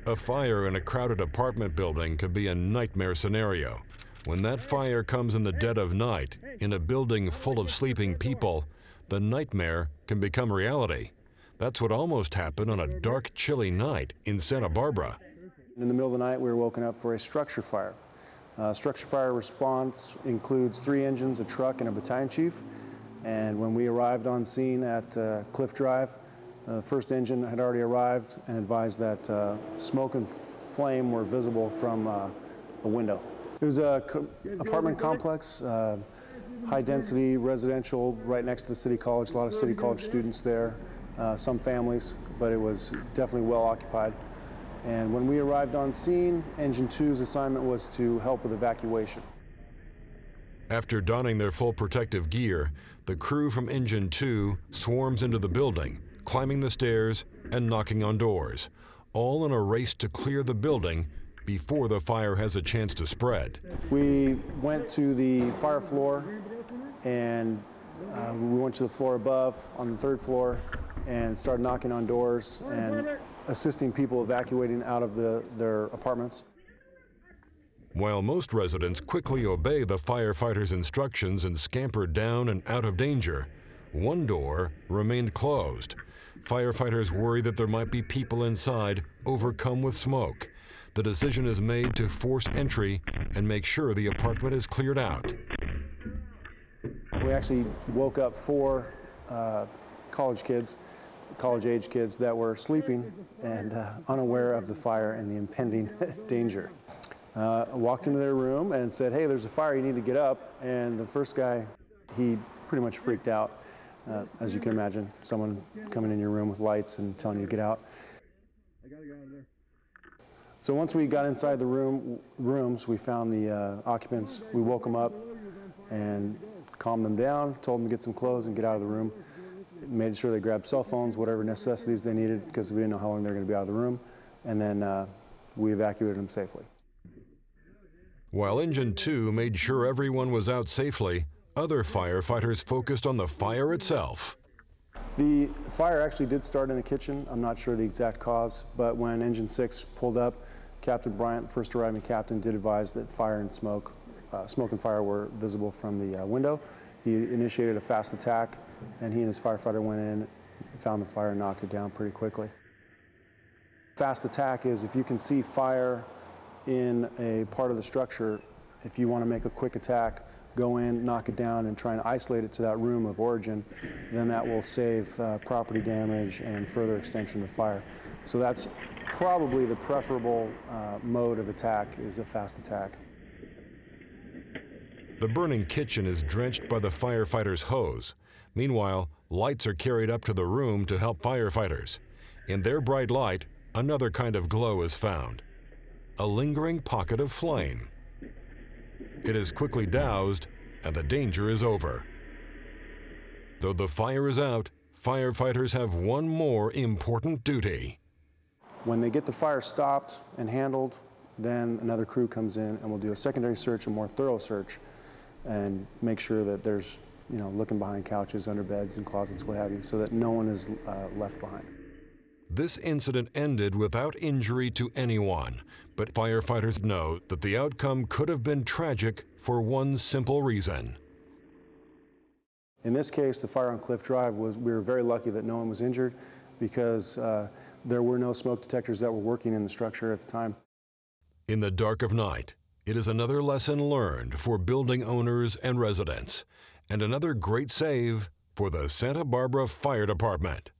A fire in a crowded apartment building could be a nightmare scenario. When that fire comes in the dead of night, in a building full of sleeping people, the nightmare can become reality. That's what almost happened on a dark, chilly night in Santa Barbara. In the middle of the night, we were woken up for a structure fire. Structure fire response includes 3 engines, a truck, and a battalion chief. And when we arrived on scene at Cliff Drive, the first engine had already arrived and advised that smoke and flame were visible from a window. It was an apartment complex, high-density residential right next to the City College, a lot of City College students there, some families, but it was definitely well occupied. And when we arrived on scene, Engine 2's assignment was to help with evacuation. After donning their full protective gear, the crew from Engine 2 swarms into the building, climbing the stairs and knocking on doors, all in a race to clear the building before the fire has a chance to spread. We went to the fire floor, and we went to the floor above on the 3rd floor and started knocking on doors and assisting people evacuating out of their apartments. While most residents quickly obey the firefighters' instructions and scamper down and out of danger, one door remained closed. Firefighters worry that there might be people inside overcome with smoke. The decision is made to force entry and make sure the apartment is cleared out. We actually woke up 4 college-age kids that were sleeping and unaware of the fire and the impending danger. I walked into their room and said, "Hey, there's a fire, you need to get up." And the first guy, he pretty much freaked out. As you can imagine, someone coming in your room with lights and telling you to get out. I gotta get out of there. So once we got inside the rooms, we found the occupants. We woke them up and calmed them down, told them to get some clothes and get out of the room. Made sure they grabbed cell phones, whatever necessities they needed, because we didn't know how long they were going to be out of the room. And then we evacuated them safely. While Engine 2 made sure everyone was out safely, other firefighters focused on the fire itself. The fire actually did start in the kitchen. I'm not sure the exact cause, but when Engine 6 pulled up, Captain Bryant, first arriving captain, did advise that fire and smoke and fire were visible from the window. He initiated a fast attack, and he and his firefighter went in, found the fire, and knocked it down pretty quickly. Fast attack is if you can see fire in a part of the structure, if you want to make a quick attack, go in, knock it down, and try and isolate it to that room of origin, then that will save property damage and further extension of the fire. So that's probably the preferable mode of attack, is a fast attack. The burning kitchen is drenched by the firefighters' hose. Meanwhile, lights are carried up to the room to help firefighters. In their bright light, another kind of glow is found. A lingering pocket of flame. It is quickly doused, and the danger is over. Though the fire is out, firefighters have one more important duty. When they get the fire stopped and handled, then another crew comes in and will do a secondary search, a more thorough search, and make sure that there's, looking behind couches, under beds and closets, what have you, so that no one is left behind. This incident ended without injury to anyone, but firefighters know that the outcome could have been tragic for one simple reason. In this case, the fire on Cliff Drive we were very lucky that no one was injured because there were no smoke detectors that were working in the structure at the time. In the dark of night, it is another lesson learned for building owners and residents, and another great save for the Santa Barbara Fire Department.